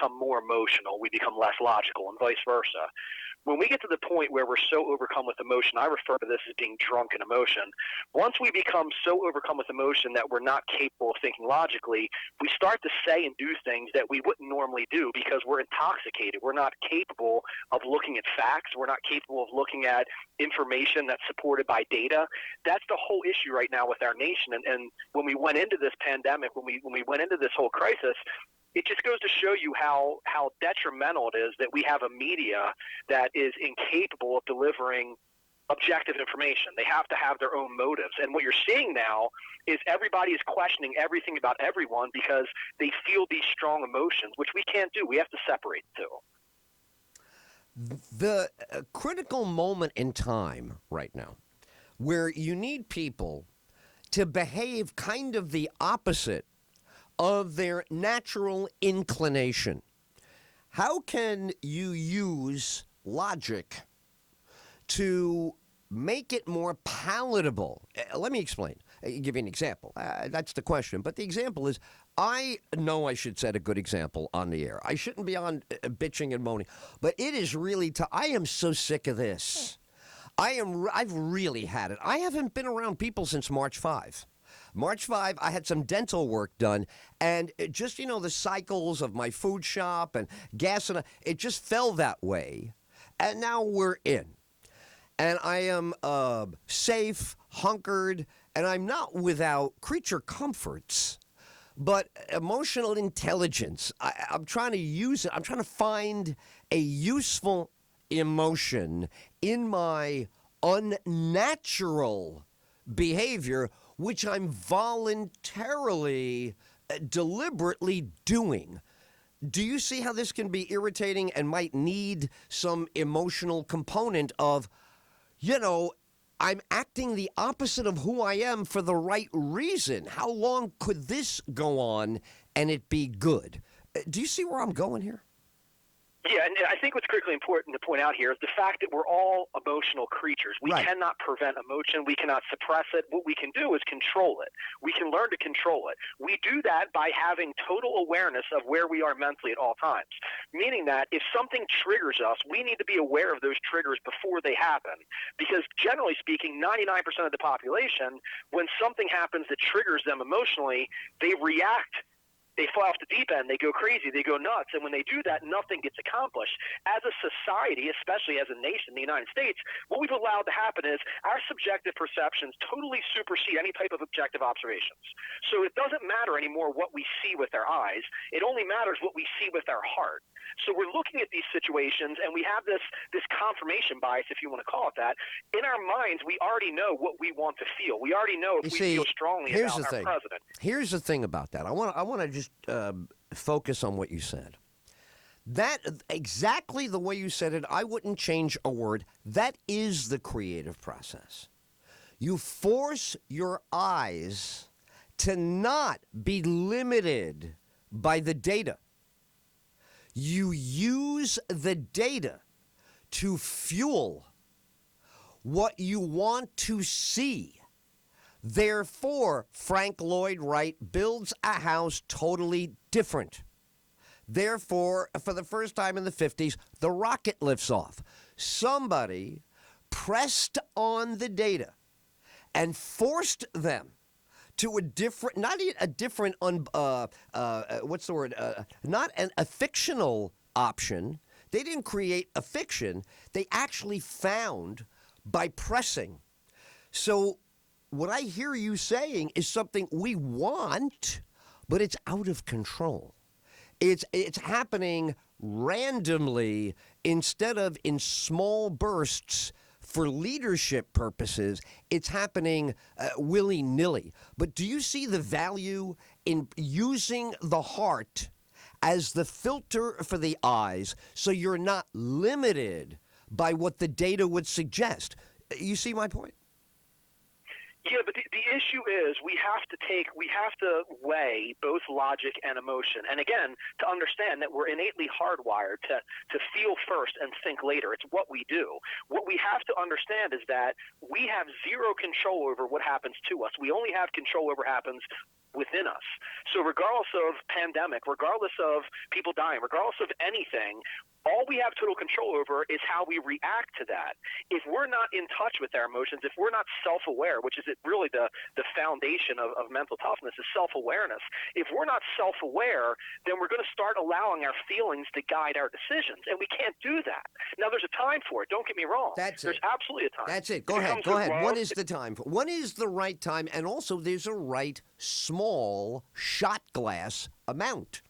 become more emotional, we become less logical, and vice versa. When we get to the point where we're so overcome with emotion, I refer to this as being drunk in emotion. Once we become so overcome with emotion that we're not capable of thinking logically, we start to say and do things that we wouldn't normally do because we're intoxicated. We're not capable of looking at facts. We're not capable of looking at information that's supported by data. That's the whole issue right now with our nation. And when we went into this pandemic, when we went into this whole crisis, it just goes to show you how detrimental it is that we have a media that is incapable of delivering objective information. They have to have their own motives. And what you're seeing now is everybody is questioning everything about everyone because they feel these strong emotions, which we can't do. We have to separate the two. The critical moment in time right now where you need people to behave kind of the opposite of their natural inclination. How can you use logic to make it more palatable? Let me explain. I'll give you an example. That's the question. But the example is, I know I should set a good example on the air. I shouldn't be on bitching and moaning. But it is really, I am so sick of this. I've really had it. I haven't been around people since March 5. March 5, I had some dental work done, and just, the cycles of my food shop and gas, and it just fell that way. And now we're in. And I am safe, hunkered, and I'm not without creature comforts, but emotional intelligence. I'm trying to use it. I'm trying to find a useful emotion in my unnatural behavior, which I'm voluntarily, deliberately doing. Do you see how this can be irritating and might need some emotional component of, I'm acting the opposite of who I am for the right reason? How long could this go on and it be good? Do you see where I'm going here? Yeah, and I think what's critically important to point out here is the fact that we're all emotional creatures. We cannot prevent emotion. We cannot suppress it. What we can do is control it. We can learn to control it. We do that by having total awareness of where we are mentally at all times, meaning that if something triggers us, we need to be aware of those triggers before they happen, because generally speaking, 99% of the population, when something happens that triggers them emotionally, they react. They fly off the deep end, they go crazy, they go nuts, and when they do that, nothing gets accomplished. As a society, especially as a nation, the United States, what we've allowed to happen is our subjective perceptions totally supersede any type of objective observations. So it doesn't matter anymore what we see with our eyes, it only matters what we see with our heart. So we're looking at these situations, and we have this confirmation bias, if you want to call it that. In our minds, we already know what we want to feel. We already know if we feel strongly about our president. Here's the thing about that. I want to just focus on what you said. That exactly the way you said it, I wouldn't change a word. That is the creative process. You force your eyes to not be limited by the data. You use the data to fuel what you want to see. Therefore, Frank Lloyd Wright builds a house totally different. Therefore, for the first time in the 50s, the rocket lifts off. Somebody pressed on the data and forced them to a different, not a different, what's the word? Not a fictional option. They didn't create a fiction. They actually found by pressing. So what I hear you saying is something we want, but it's out of control. It's happening randomly instead of in small bursts. For leadership purposes, it's happening willy-nilly. But do you see the value in using the heart as the filter for the eyes so you're not limited by what the data would suggest? You see my point? Yeah, but the issue is we have to weigh both logic and emotion. And again, to understand that we're innately hardwired to feel first and think later. It's what we do. What we have to understand is that we have zero control over what happens to us. We only have control over what happens within us. So regardless of pandemic, regardless of people dying, regardless of anything, all we have total control over is how we react to that. If we're not in touch with our emotions, if we're not self-aware, which is really the foundation of mental toughness is self-awareness. If we're not self-aware, then we're going to start allowing our feelings to guide our decisions, and we can't do that. Now, there's a time for it. Don't get me wrong. There's absolutely a time. That's it. Go ahead. What is the time? What is the right time? And also, there's a right small shot glass amount.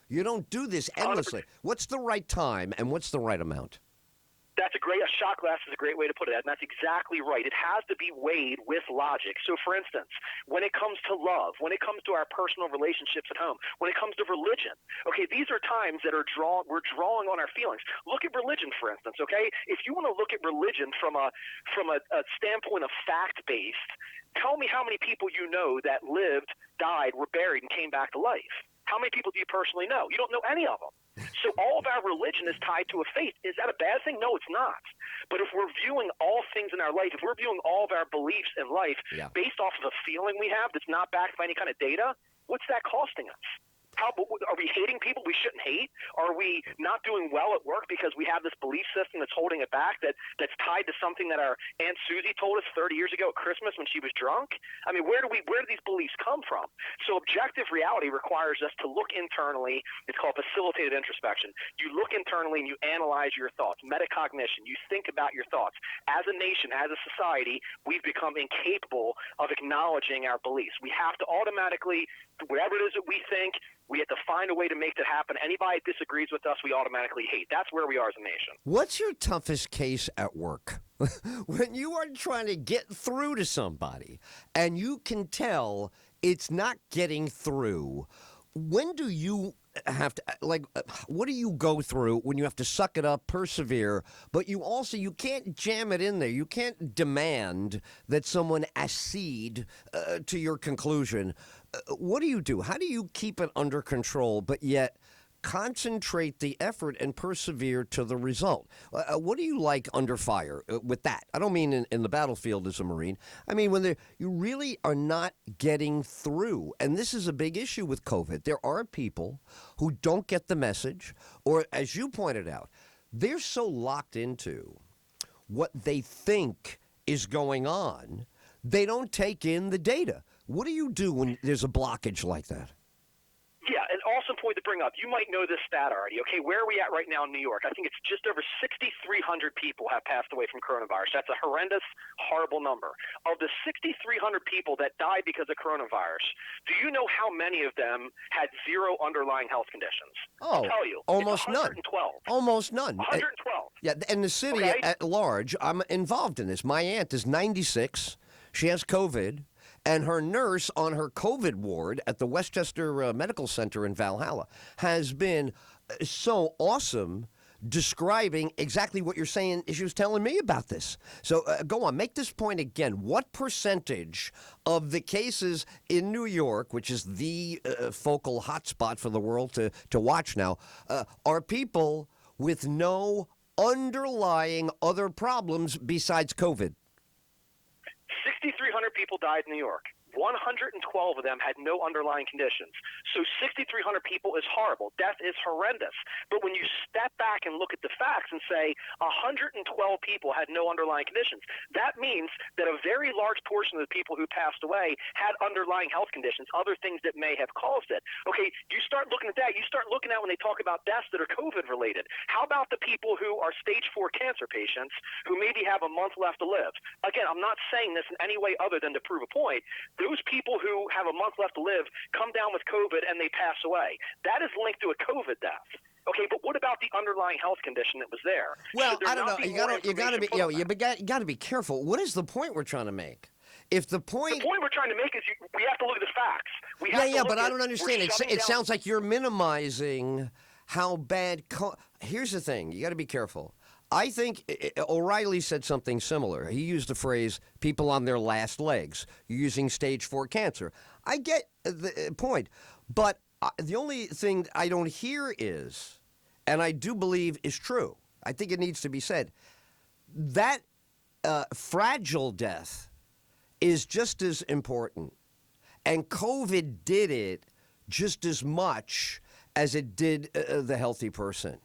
You don't do this endlessly. 100%. What's the right time and what's the right amount? A shot glass is a great way to put it, and that's exactly right. It has to be weighed with logic. So, for instance, when it comes to love, when it comes to our personal relationships at home, when it comes to religion, okay, these are times that we're drawing on our feelings. Look at religion, for instance, okay? If you want to look at religion from a standpoint of fact-based, tell me how many people you know that lived, died, were buried, and came back to life. How many people do you personally know? You don't know any of them. So all of our religion is tied to a faith. Is that a bad thing? No, it's not. But if we're viewing all things in our life, if we're viewing all of our beliefs in life based off of a feeling we have that's not backed by any kind of data, what's that costing us? Are we hating people we shouldn't hate? Are we not doing well at work because we have this belief system that's holding it back that's tied to something that our Aunt Susie told us 30 years ago at Christmas when she was drunk? I mean, where do these beliefs come from? So objective reality requires us to look internally. It's called facilitated introspection. You look internally and you analyze your thoughts, metacognition. You think about your thoughts. As a nation, as a society, we've become incapable of acknowledging our beliefs. We have to automatically, whatever it is that we think, we have to find a way to make that happen. Anybody that disagrees with us, we automatically hate. That's where we are as a nation. What's your toughest case at work? When you are trying to get through to somebody and you can tell it's not getting through, when do you have to, what do you go through when you have to suck it up, persevere, but you can't jam it in there. You can't demand that someone accede to your conclusion. What do you do? How do you keep it under control, but yet concentrate the effort and persevere to the result? What do you like under fire with that? I don't mean in the battlefield as a Marine. I mean when you really are not getting through. And this is a big issue with COVID. There are people who don't get the message, or as you pointed out, they're so locked into what they think is going on, they don't take in the data. What do you do when there's a blockage like that? Yeah, an awesome point to bring up. You might know this stat already. Okay, where are we at right now in New York? I think it's just over 6,300 people have passed away from coronavirus. That's a horrendous, horrible number. Of the 6,300 people that died because of coronavirus, do you know how many of them had zero underlying health conditions? Oh, I'll tell you. Almost it's 112. none. Almost none. 112. Yeah, and the city at large, I'm involved in this. My aunt is 96. She has COVID. And her nurse on her COVID ward at the Westchester Medical Center in Valhalla has been so awesome describing exactly what you're saying. She was telling me about this. So go on, make this point again. What percentage of the cases in New York, which is the focal hotspot for the world to watch now, are people with no underlying other problems besides COVID? 6,300 people died in New York. 112 of them had no underlying conditions. So 6,300 people is horrible. Death is horrendous. But when you step back and look at the facts and say 112 people had no underlying conditions, that means that a very large portion of the people who passed away had underlying health conditions, other things that may have caused it. Okay, you start looking at that. You start looking at when they talk about deaths that are COVID-related. How about the people who are stage 4 cancer patients who maybe have a month left to live? Again, I'm not saying this in any way other than to prove a point. Those people who have a month left to live come down with COVID and they pass away. That is linked to a COVID death. Okay, but what about the underlying health condition that was there? Well, I don't know. You got to be careful. What is the point we're trying to make? The point we're trying to make is we have to look at the facts. But I don't understand. It sounds like you're minimizing how bad. Here's the thing: you got to be careful. I think O'Reilly said something similar. He used the phrase "people on their last legs," using stage 4 cancer. I get the point, but the only thing I don't hear is, and I do believe is true, I think it needs to be said, that fragile death is just as important And COVID did it just as much as it did the healthy person.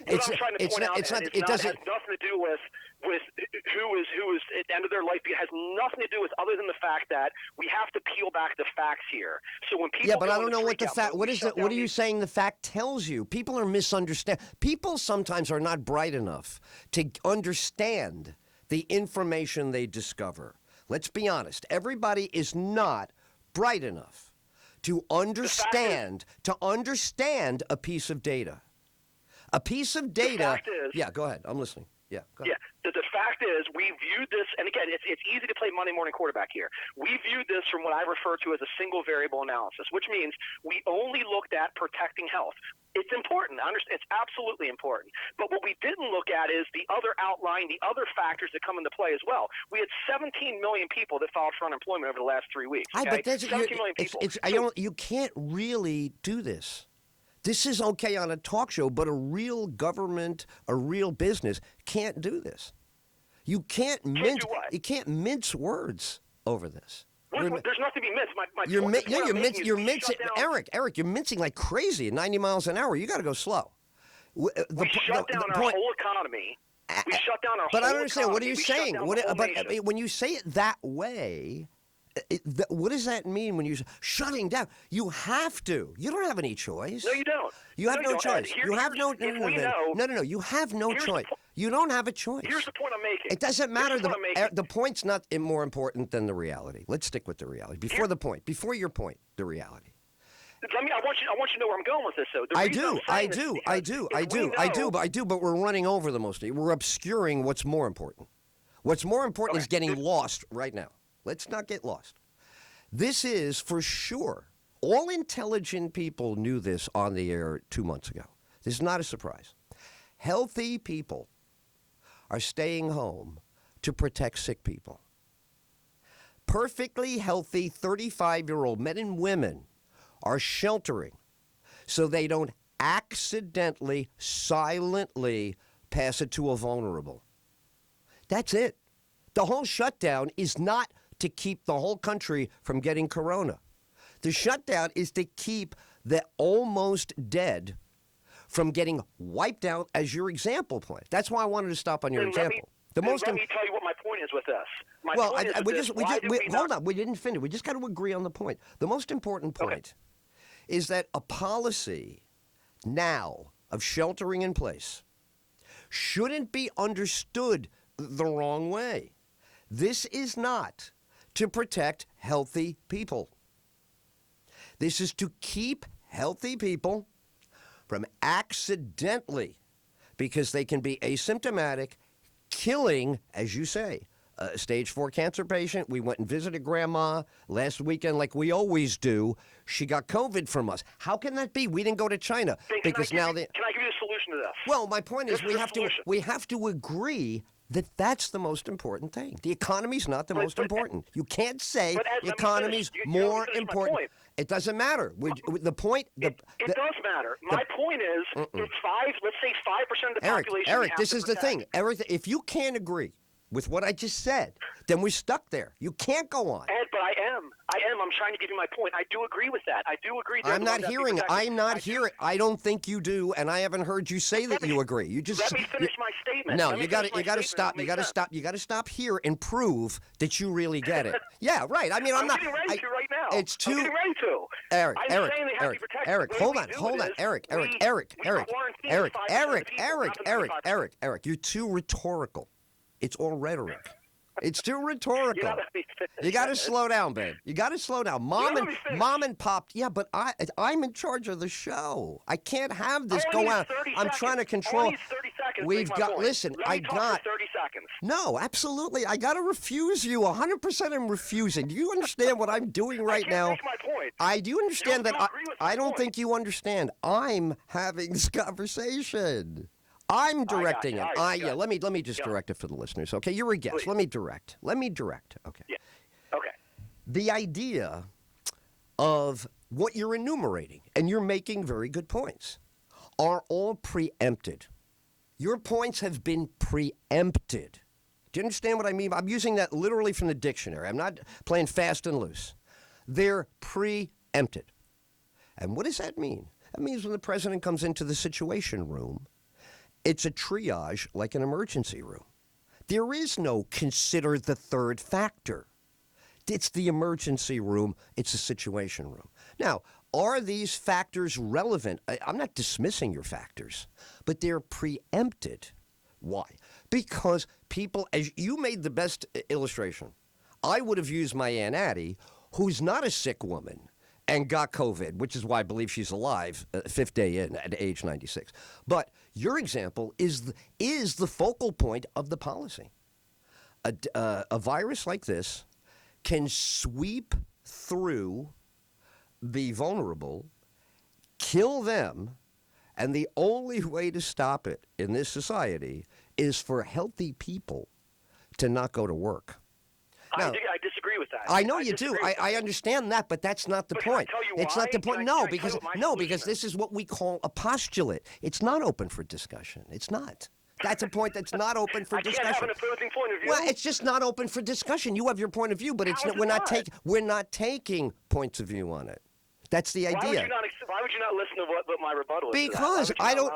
What I'm trying to point out is it has nothing to do with who is at the end of their life. It has nothing to do with other than the fact that we have to peel back the facts here. So when people but I don't know what the fact. What is it? What are you saying? The fact tells you. People are misunderstanding. People sometimes are not bright enough to understand the information they discover. Let's be honest. Everybody is not bright enough to understand a piece of data. A piece of data. Yeah, go ahead. I'm listening. Yeah, go ahead. Yeah. The fact is, we viewed this, and again, it's easy to play Monday morning quarterback here. We viewed this from what I refer to as a single variable analysis, which means we only looked at protecting health. It's important. I understand. It's absolutely important. But what we didn't look at is the other outline, the other factors that come into play as well. We had 17 million people that filed for unemployment over the last 3 weeks. Okay? But that's, 17 million people. You can't really do this. This is okay on a talk show, but a real government, a real business can't do this. You can't mince words over this. There's nothing to be minced. You're mincing, Eric, you're mincing like crazy at 90 miles an hour. You got to go slow. We shut down our whole economy. We shut down our But whole I don't understand. economy. What are you saying? But when you say it that way, what does that mean when you say shutting down? You have to. You don't have any choice. No, you don't. You have no choice. You have no. No. You have no choice. You don't have a choice. Here's the point I'm making. It doesn't matter. The point's not more important than the reality. Let's stick with the reality. Before your point, the reality. I want you to know where I'm going with this, though. I do. But we're running over the most. We're obscuring what's more important. What's more important is getting lost right now. Let's not get lost. This is for sure. All intelligent people knew this on the air 2 months ago. This is not a surprise. Healthy people are staying home to protect sick people. Perfectly healthy 35-year-old men and women are sheltering so they don't accidentally, silently pass it to a vulnerable. That's it. The whole shutdown is not to keep the whole country from getting corona. The shutdown is to keep the almost dead from getting wiped out, as your example point. That's why I wanted to stop on your example. Let me tell you what my point is with this. Hold on. We didn't finish. We just got to agree on the point. The most important point is that a policy now of sheltering in place shouldn't be understood the wrong way. This is not to protect healthy people. This is to keep healthy people from accidentally, because they can be asymptomatic, killing, as you say, a stage 4 cancer patient. We went and visited Grandma last weekend like we always do. She got COVID from us. How can that be? We didn't go to China. Can I give you a solution to this? Well, my point is we have to agree that that's the most important thing. The economy's not the most important. You can't say the economy's more important. It doesn't matter. It does matter. My point is, let's say 5% of the population. Eric, this is the thing. If you can't agree with what I just said, then we're stuck there. You can't go on. Ed, but I am. I'm trying to give you my point. I do agree with that. I do agree. I'm not hearing it. I'm not hearing. I don't think you do, and I haven't heard you say that you agree. You just let me finish my statement. No, you got to stop. You got to stop. You got to stop here and prove that you really get it. Yeah, right. I mean, I'm not. Getting ready to right now. It's too. I'm getting ready to. Eric, hold on. Eric, you're too rhetorical. It's all rhetoric. It's too rhetorical. You got to slow down, babe. You got to slow down. Mom and pop. Yeah, but I'm in charge of the show. I can't have this go on. I'm trying to control. Only 30 seconds. We've got. Listen, I got 30 seconds. No, absolutely. I got to refuse you. 100%. I'm refusing. Do you understand what I'm doing right now? Make my point. I do understand that. I don't think you understand. I'm having this conversation. I'm directing it. Let me just direct it for the listeners. Okay, you're a guest. Please. Let me direct. Okay. Yeah. Okay. The idea of what you're enumerating, and you're making very good points, are all preempted. Your points have been preempted. Do you understand what I mean? I'm using that literally from the dictionary. I'm not playing fast and loose. They're preempted. And what does that mean? That means when the president comes into the Situation Room, it's a triage like an emergency room. There is no consider the third factor. It's the emergency room. It's a Situation Room. Now, are these factors relevant? I'm not dismissing your factors, but they're preempted. Why? Because people, as you made the best illustration, I would have used my Aunt Addie, who's not a sick woman and got COVID, which is why I believe she's alive, fifth day in at age 96. But your example is the focal point of the policy. A virus like this can sweep through the vulnerable, kill them, and the only way to stop it in this society is for healthy people to not go to work. Now, I disagree with that. I know you do. I understand that, but that's not the point. It's not the point. No, because this is what we call a postulate. It's not open for discussion. It's not. That's a point that's not open for discussion. I can't have an opposing point of view. Well, it's just not open for discussion. You have your point of view, but we're not taking points of view on it. That's the idea. Why would you not listen to what my rebuttal is?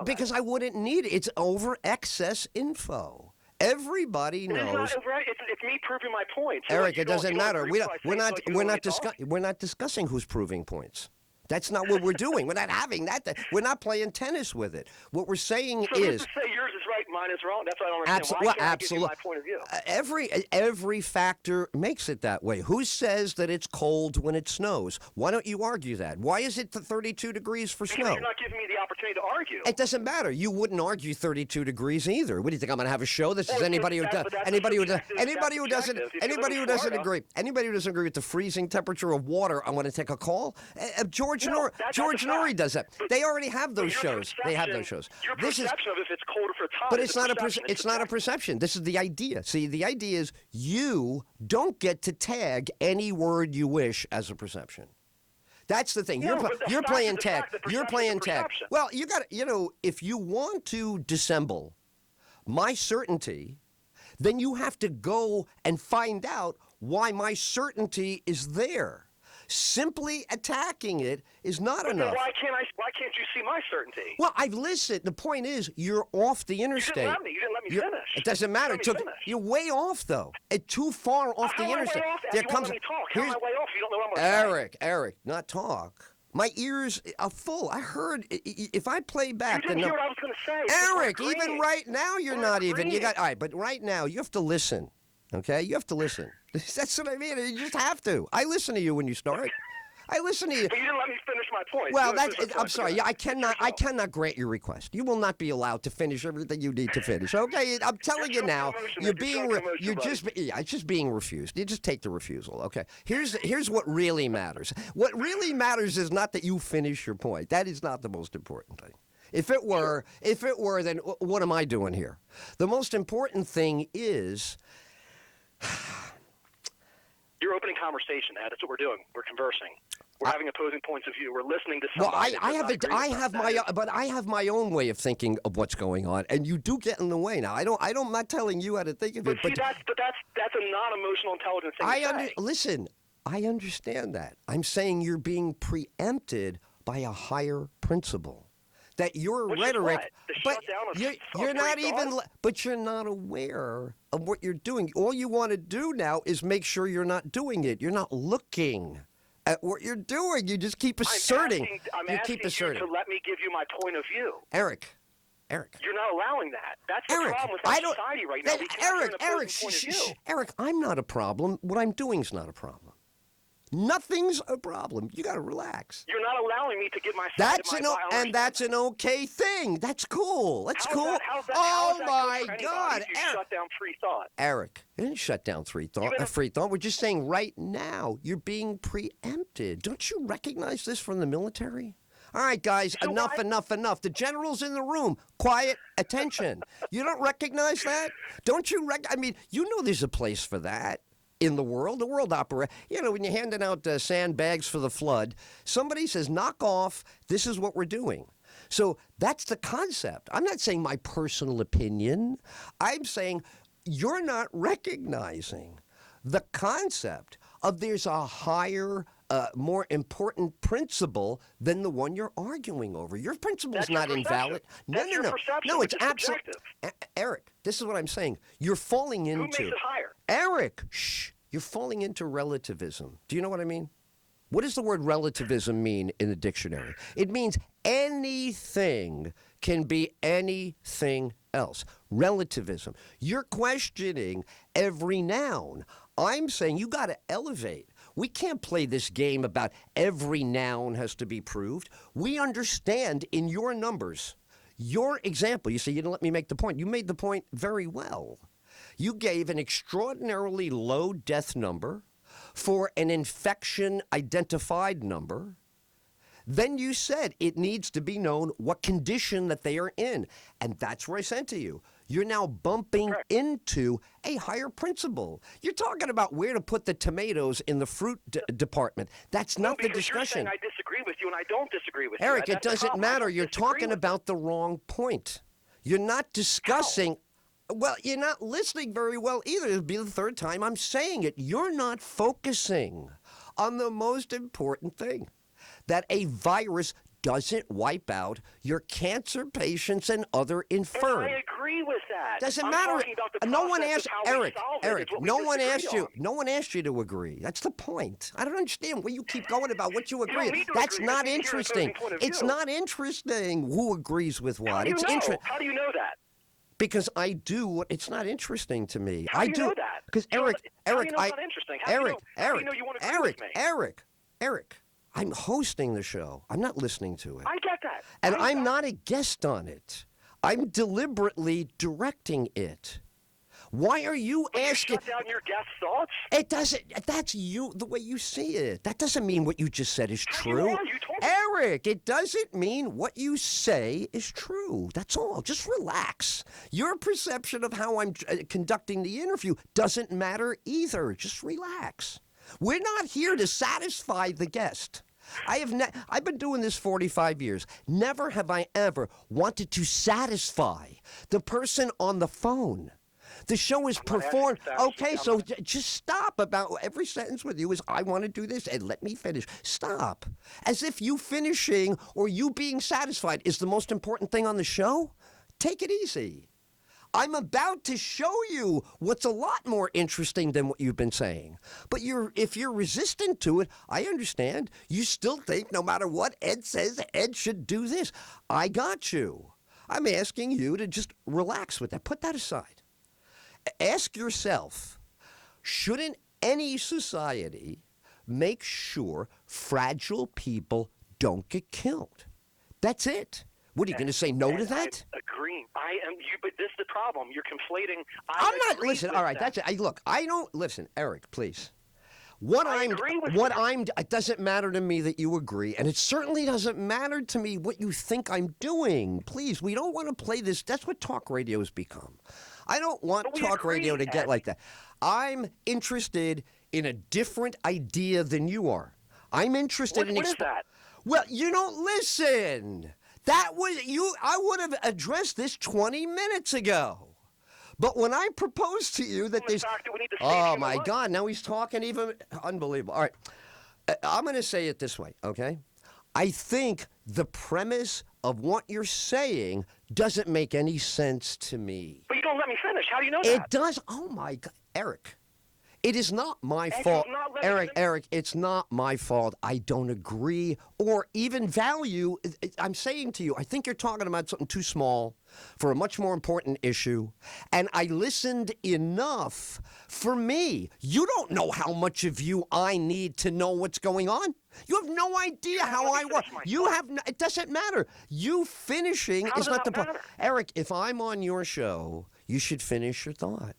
Because I wouldn't need it. It's over excess info. Everybody knows. It's me proving my point. So Eric, it doesn't matter. We're not discussing who's proving points. That's not what we're doing. We're not having that. We're not playing tennis with it. What we're saying is. So to say yours is right, mine is wrong. That's what I don't understand. Why can't I give you my point of view? Every factor makes it that way. Who says that it's cold when it snows? Why don't you argue that? Why is it 32 degrees for snow? Because you're not giving me the opportunity to argue. It doesn't matter. You wouldn't argue 32 degrees either. What do you think? I'm going to have a show that says anybody who doesn't agree with the freezing temperature of water, I'm going to take a call. George Norrie does that. They already have those shows. They have those shows. Your perception of if it's cold or if it's hot. But it's not a perception. This is the idea. See, the idea is you don't get to tag any word you wish as a perception. That's the thing. You're playing tag. You're playing tag. Well, you got to, if you want to dissemble my certainty, then you have to go and find out why my certainty is there. Simply attacking it is not enough. Then why can't you see my certainty? Well, I've listened. The point is, you're off the interstate. You didn't let me finish. It doesn't matter. You're way off, though. It's too far off the interstate. How am I way off? You don't know what I'm going to say. Eric, not talk. My ears are full. I heard. If I play back, you didn't hear what I was going to say. Eric, even right now, you're not even. All right, but right now, you have to listen. Okay, you have to listen. That's what I mean. You just have to. I listen to you when you start. I listen to you. But you didn't let me finish my point. Well, I'm sorry. Yeah, I cannot grant your request. You will not be allowed to finish everything you need to finish. Okay, I'm telling you now. It's just being refused. You just take the refusal. Okay. Here's what really matters. What really matters is not that you finish your point. That is not the most important thing. If it were, then what am I doing here? The most important thing is. You're opening conversation, Ed. That's what we're doing. We're conversing. We're having opposing points of view. We're listening to somebody. Well, I have my own way of thinking of what's going on, and you do get in the way now. I'm not telling you how to think of it. But that's a non-emotional intelligence thing. Listen, I understand that. I'm saying you're being preempted by a higher principle. That your rhetoric, but you're not even, but you're not aware of what you're doing. All you want to do now is make sure you're not doing it. You're not looking at what you're doing. You just keep asserting. I'm asking you to let me give you my point of view. Eric. You're not allowing that. That's the problem with our society right now. Eric, I'm not a problem. What I'm doing is not a problem. Nothing's a problem. You got to relax. You're not allowing me to get my side of my and that's an okay thing. That's cool. That's cool. Oh my God, Eric! Shut down free thought. Eric, I didn't shut down free thought. We're just saying right now you're being preempted. Don't you recognize this from the military? All right, guys, enough. The general's in the room. Quiet, attention. You don't recognize that? Don't you? You know there's a place for that. In the world operates. When you're handing out sandbags for the flood, somebody says, knock off, this is what we're doing. So that's the concept. I'm not saying my personal opinion. I'm saying you're not recognizing the concept of there's a higher more important principle than the one you're arguing over. Your principle is not invalid. No, That's your perception, no, which it's is absolutely. subjective. Eric, this is what I'm saying. You're falling into. Who makes it higher? Eric, shh. You're falling into relativism. Do you know what I mean? What does the word relativism mean in the dictionary? It means anything can be anything else. Relativism. You're questioning every noun. I'm saying you got to elevate. We can't play this game about every noun has to be proved. We understand in your numbers, your example, you say you didn't let me make the point. You made the point very well. You gave an extraordinarily low death number for an infection identified number. Then you said it needs to be known what condition that they are in. And that's where I said to you, you're now bumping into a higher principle. You're talking about where to put the tomatoes in the fruit department. That's not the discussion. You're saying I disagree with you, and I don't disagree with Eric, you. it doesn't matter. You're talking about the wrong point. You're not discussing. Well, you're not listening very well either. It'll be the third time I'm saying it. You're not focusing on the most important thing, that a virus doesn't wipe out your cancer patients and other infirm. And I agree with that. Doesn't I'm matter. talking about the No one process asked of how we Eric. solve it, Eric, is what we no one disagree asked you. on. No one asked you to agree. That's the point. I don't understand where you keep going about what you don't agree. need to That's agree. not I think you're interesting. opposing point of It's view. not interesting who agrees with what. How do you It's know? interesting. How do you know that? Because I do. It's not interesting to me. How I do you know that? Because You know, Eric, how do Eric, you know it's not interesting? How do you know you want to agree with me? Eric. I'm hosting the show. I'm not listening to it. I get that. And I'm not a guest on it. I'm deliberately directing it. Why are you asking? Shut down your guest thoughts? It doesn't. That's you, the way you see it. That doesn't mean what you just said is How true. you told me. Eric, it doesn't mean what you say is true. That's all. Just relax. Your perception of how I'm conducting the interview doesn't matter either. Just relax. We're not here to satisfy the guest. I've been doing this 45 years. Never have I ever wanted to satisfy the person on the phone. The show is performed. Okay, so just stop about every sentence with you is, I want to do this, and let me finish. Stop. As if you finishing or you being satisfied is the most important thing on the show. Take it easy. I'm about to show you what's a lot more interesting than what you've been saying. But if you're resistant to it, I understand. You still think no matter what Ed says, Ed should do this. I got you. I'm asking you to just relax with that. Put that aside. Ask yourself, shouldn't any society make sure fragile people don't get killed? That's it. What are you going to say no to that? I'm agreeing. I am you, but this is the problem. You're conflating. I'm not. Listen. All right. That's it. Look. I don't listen, Eric. Please. It doesn't matter to me that you agree, and it certainly doesn't matter to me what you think I'm doing. Please, we don't want to play this. That's what talk radio has become. I don't want talk radio to get like that. I'm interested in a different idea than you are. I'm interested in. What is that? Well, you don't listen. That was you. I would have addressed this 20 minutes ago. But when I proposed to you that there's, oh my God, now he's talking even unbelievable. All right, I'm going to say it this way, okay? I think the premise of what you're saying doesn't make any sense to me. But you don't let me finish. How do you know that? It does. Oh my God, Eric. It is not my fault. Eric, it's not my fault. I don't agree or even value. I'm saying to you, I think you're talking about something too small for a much more important issue. And I listened enough for me. You don't know how much of you I need to know what's going on. You have no idea how I work. It doesn't matter. You finishing is not the point. Eric, if I'm on your show, you should finish your thought.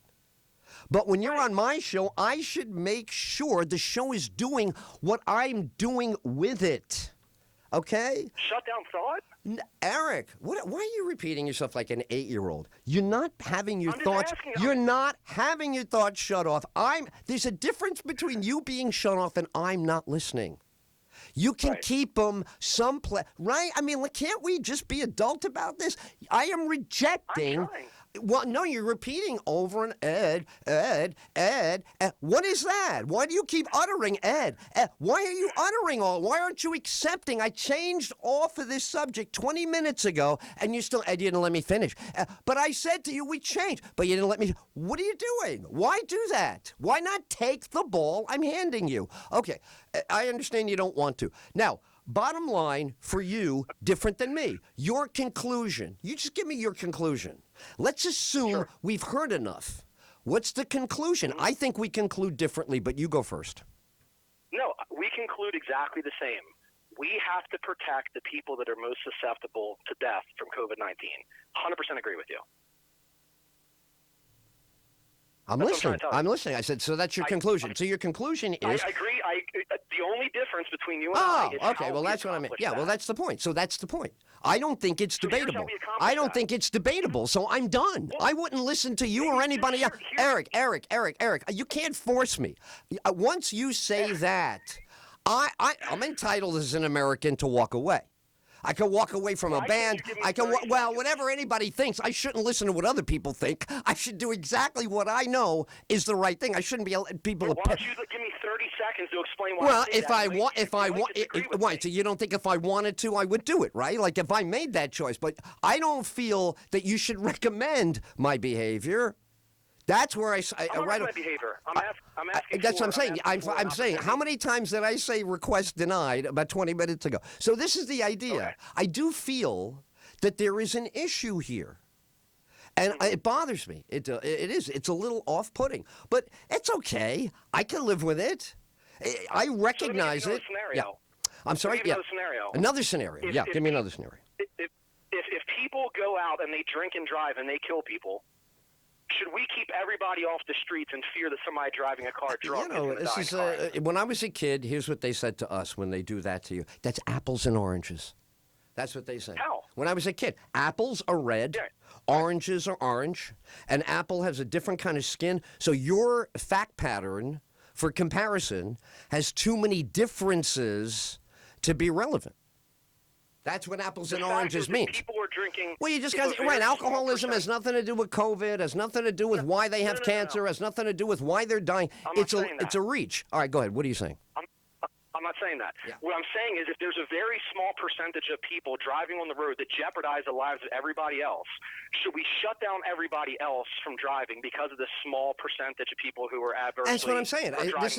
But when you're on my show, I should make sure the show is doing what I'm doing with it. Okay? Shut down thought? Eric, why are you repeating yourself like an 8-year-old? You're not having your thoughts. Asking, you're not having your thoughts shut off. There's a difference between you being shut off and I'm not listening. You can keep them someplace, right? I mean, can't we just be adult about this? I am rejecting. Well, no, you're repeating over and Ed. What is that? Why do you keep uttering Ed? Why are you uttering all? Why aren't you accepting? I changed off of this subject 20 minutes ago, and you didn't let me finish. But I said to you, we changed, but you didn't let me. What are you doing? Why do that? Why not take the ball I'm handing you? Okay, I understand you don't want to. Now, bottom line for you, different than me. Your conclusion. You just give me your conclusion. Let's assume we've heard enough. What's the conclusion? I think we conclude differently, but you go first. No, we conclude exactly the same. We have to protect the people that are most susceptible to death from COVID-19. 100% agree with you. I'm listening. I said, so that's your conclusion. So your conclusion is... I agree. The only difference between you and I is okay. Well, that's what I meant. Yeah, well, that's the point. So that's the point. I don't think it's debatable. I don't think it's debatable, so I'm done. I wouldn't listen to you or anybody else. Eric, you can't force me. Once you say that, I'm entitled as an American to walk away. I can walk away from a band. Whatever anybody thinks, I shouldn't listen to what other people think. I should do exactly what I know is the right thing. I shouldn't be people. Why don't you give me 30 seconds to explain why? Well, why? So you don't think if I wanted to, I would do it, right? Like if I made that choice, but I don't feel that you should recommend my behavior. That's where I'm right. My behavior. I'm asking. That's what I'm saying. I'm saying. How many times did I say request denied about 20 minutes ago? So this is the idea. Okay. I do feel that there is an issue here, and it bothers me. It is. It's a little off-putting, but it's okay. I can live with it. I recognize it. Scenario. Yeah. I'm sorry. Yeah. Another scenario. Give me another scenario. If people go out and they drink and drive and they kill people, should we keep everybody off the streets in fear that somebody driving a car drunk is going to die? When I was a kid, here's what they said to us when they do that to you. That's apples and oranges. That's what they say. How? When I was a kid, apples are red, oranges are orange. An apple has a different kind of skin. So your fact pattern for comparison has too many differences to be relevant. That's what apples and oranges means. People are drinking. Well, you just got right. Alcoholism has nothing to do with COVID. Has nothing to do with why they have cancer. Has nothing to do with why they're dying. It's a reach. All right, go ahead. What are you saying? I'm not saying that. Yeah. What I'm saying is if there's a very small percentage of people driving on the road that jeopardize the lives of everybody else, should we shut down everybody else from driving because of the small percentage of people who are adversely? That's what I'm saying. This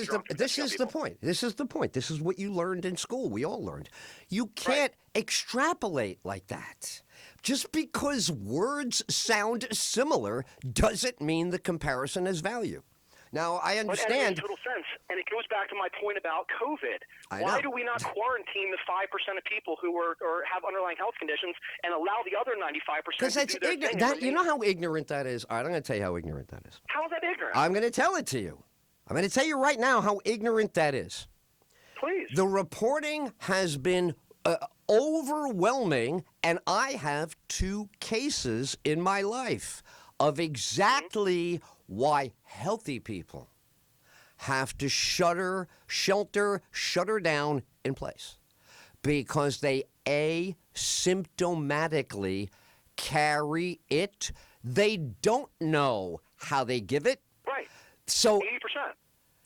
is the point. This is the point. This is what you learned in school. We all learned. You can't extrapolate like that. Just because words sound similar doesn't mean the comparison has value. Now, I understand. It makes total sense. And it goes back to my point about COVID. Why do we not quarantine the 5% of people who are or have underlying health conditions and allow the other 95% because that's ignorant. You know how ignorant that is? All right, I'm going to tell you how ignorant that is. How is that ignorant? I'm going to tell it to you. I'm going to tell you right now how ignorant that is. Please. The reporting has been overwhelming, and I have 2 cases in my life of exactly why healthy people have to shelter down in place because they asymptomatically carry it. They don't know how they give it. Right. So 80%.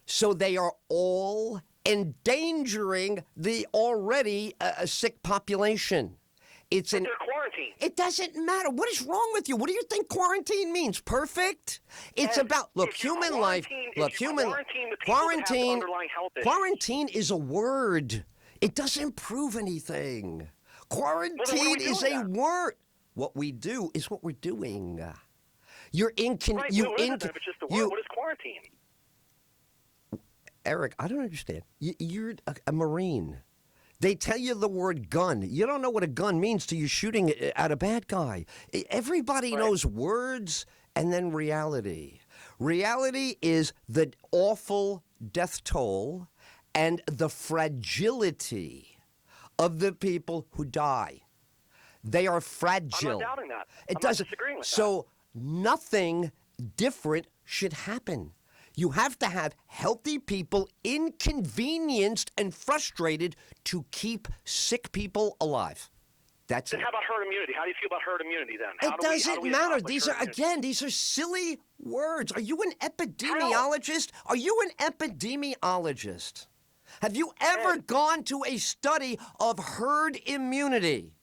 So they are all endangering the already sick population. But they're quarantined. It doesn't matter. What is wrong with you? What do you think quarantine means? Perfect? It's about, human life. Quarantine is a word. It doesn't prove anything. Quarantine is a word. What we do is what we're doing. What is quarantine? Eric, I don't understand. You're a Marine. They tell you the word gun. You don't know what a gun means till you're shooting at a bad guy. Everybody knows words and then reality. Reality is the awful death toll and the fragility of the people who die. They are fragile. I'm not doubting that. I'm not disagreeing with that. Nothing different should happen. You have to have healthy people inconvenienced and frustrated to keep sick people alive. That's then it. how about herd immunity? How do you feel about herd immunity then? It doesn't matter. These are silly words. Are you an epidemiologist? Are you an epidemiologist? Have you ever gone to a study of herd immunity?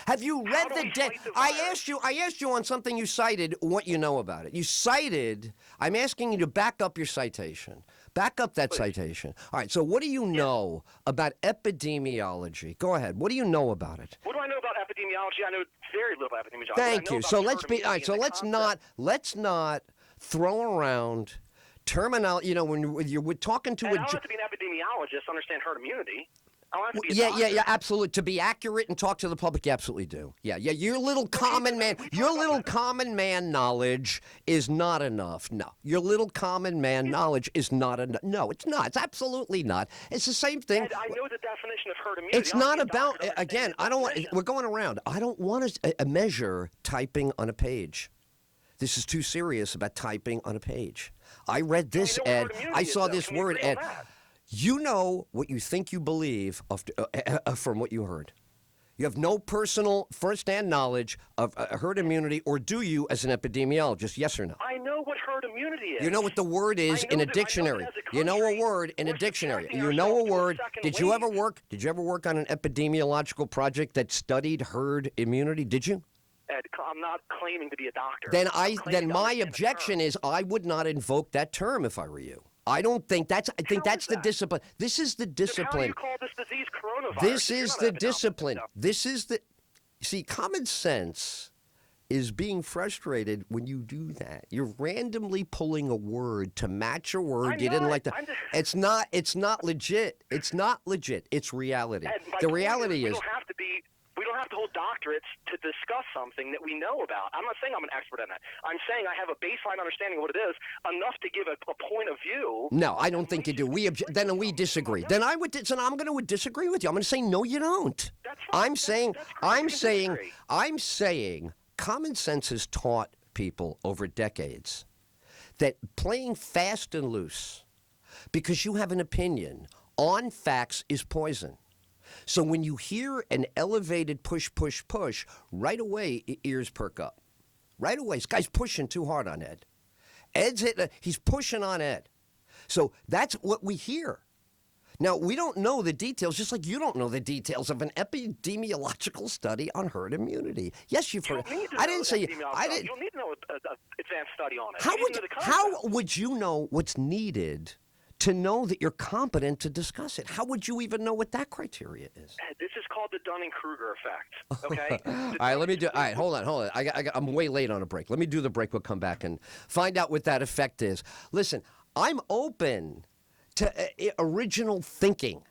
Have you read the data? I asked you on something you cited what you know about it. You cited, I'm asking you to back up your citation. Back up that citation. All right, so what do you know about epidemiology? Go ahead. What do you know about it? What do I know about epidemiology? I know very little about epidemiology. Thank you. So let's not throw around terminology. You know, when you're talking to I don't have to be an epidemiologist to understand herd immunity. I don't have to be a doctor. Yeah, absolutely. To be accurate and talk to the public, you absolutely do. Yeah, your little common man knowledge is not enough. No, your little common man knowledge is not enough. No, it's not. It's absolutely not. It's the same thing. Ed, I know the definition of herd immunity. It's not about, again, I don't want, we're going around. I don't want to measure typing on a page. This is too serious about typing on a page. I read this, Ed. I saw this word, Ed. You know what you think you believe from what you heard. You have no personal first-hand knowledge of herd immunity, or do you as an epidemiologist, yes or no? I know what herd immunity is. You know what the word is in a dictionary. You know a word in a dictionary. You know a word. Did you ever work on an epidemiological project that studied herd immunity? Did you? Ed, I'm not claiming to be a doctor. Then my objection is I would not invoke that term if I were you. I don't think that's. I think that's the discipline. This is the discipline. How do you call this disease coronavirus? This is the discipline. This is the. See, common sense is being frustrated when you do that. You're randomly pulling a word to match a word you didn't like. It's not. It's not legit. It's not legit. It's reality. The reality is. We don't have to hold doctorates to discuss something that we know about. I'm not saying I'm an expert in that. I'm saying I have a baseline understanding of what it is, enough to give a point of view. No, I don't think you do. Then we disagree. Then I'm going to disagree with you. I'm going to say no, you don't. That's fine. I'm saying common sense has taught people over decades that playing fast and loose because you have an opinion on facts is poison. So when you hear an elevated push, right away ears perk up. Right away, this guy's pushing too hard on Ed. He's pushing on Ed. So that's what we hear. Now, we don't know the details, just like you don't know the details of an epidemiological study on herd immunity. Yes, you've heard. I didn't say. You don't need to know an advanced study on it. How would you know what's needed to know that you're competent to discuss it? How would you even know what that criteria is? This is called the Dunning-Kruger effect, okay? All right, let me do. All right, hold on. I'm way late on a break. Let me do the break. We'll come back and find out what that effect is. Listen, I'm open to original thinking,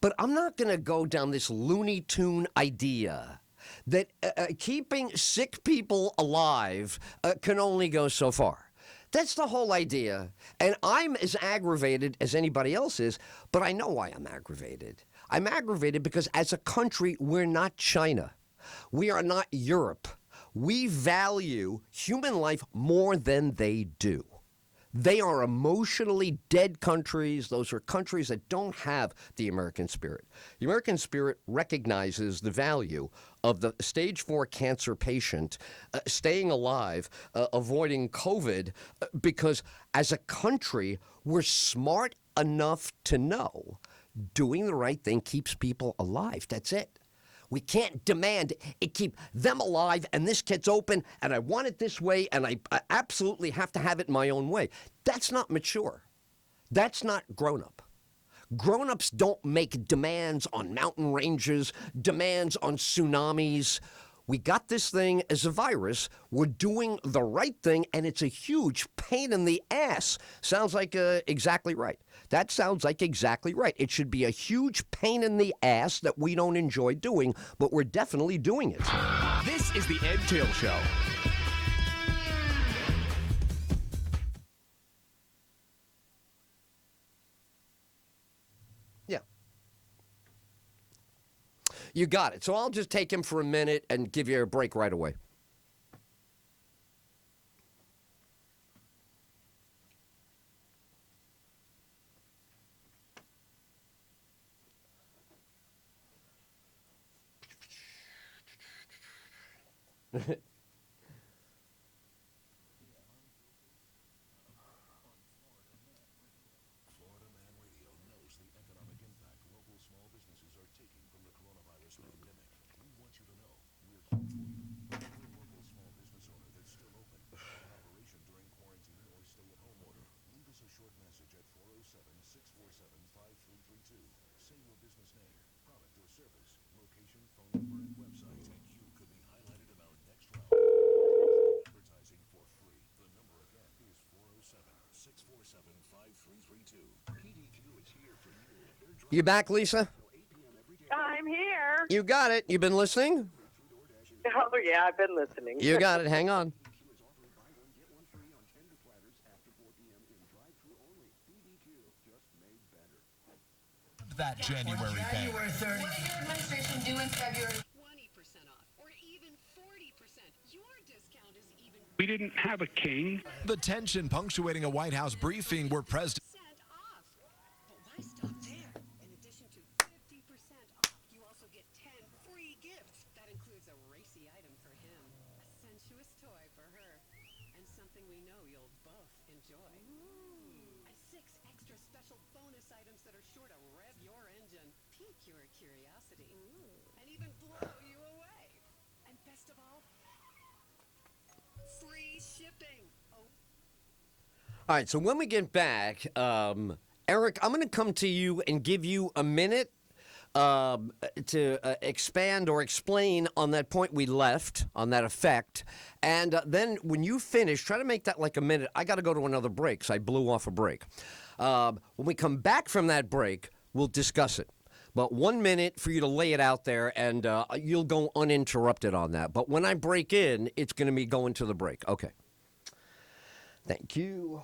but I'm not going to go down this Looney Tune idea that keeping sick people alive can only go so far. That's the whole idea. And I'm as aggravated as anybody else is, but I know why I'm aggravated. I'm aggravated because as a country, we're not China. We are not Europe. We value human life more than they do. They are emotionally dead countries. Those are countries that don't have the American spirit. The American spirit recognizes the value of the stage 4 cancer patient staying alive, avoiding COVID, because as a country, we're smart enough to know doing the right thing keeps people alive. That's it. We can't demand it keep them alive and this gets open and I want it this way and I absolutely have to have it my own way. That's not mature. That's not grown up. Grown-ups don't make demands on mountain ranges, demands on tsunamis. We got this thing as a virus. We're doing the right thing, and it's a huge pain in the ass. Sounds like exactly right. That sounds like exactly right. It should be a huge pain in the ass that we don't enjoy doing, but we're definitely doing it. This is the Ed Tyll Show. Yeah. You got it. So I'll just take him for a minute and give you a break right away. You back, Lisa? I'm here. You got it. You been listening? Oh, yeah, I've been listening. You got it. Hang on. That January bank. January 30th. What did your administration do in February? 20% off, or even 40%. Your discount is even. We didn't have a king. The tension punctuating a White House briefing where President. Off. But why stop there? In addition to 50% off, you also get 10 free gifts. That includes a racy item for him, a sensuous toy for her, and something we know you'll both enjoy. And 6 extra special bonus items that are sure to rev your engine, pique your curiosity, and even blow you away. And best of all, free shipping. Oh. All right, so when we get back, Eric, I'm going to come to you and give you a minute to expand or explain on that point we left, on that effect. And then when you finish, try to make that like a minute. I got to go to another break, so I blew off a break. When we come back from that break, we'll discuss it. But 1 minute for you to lay it out there, and you'll go uninterrupted on that. But when I break in, it's going to be going to the break. Okay. Thank you.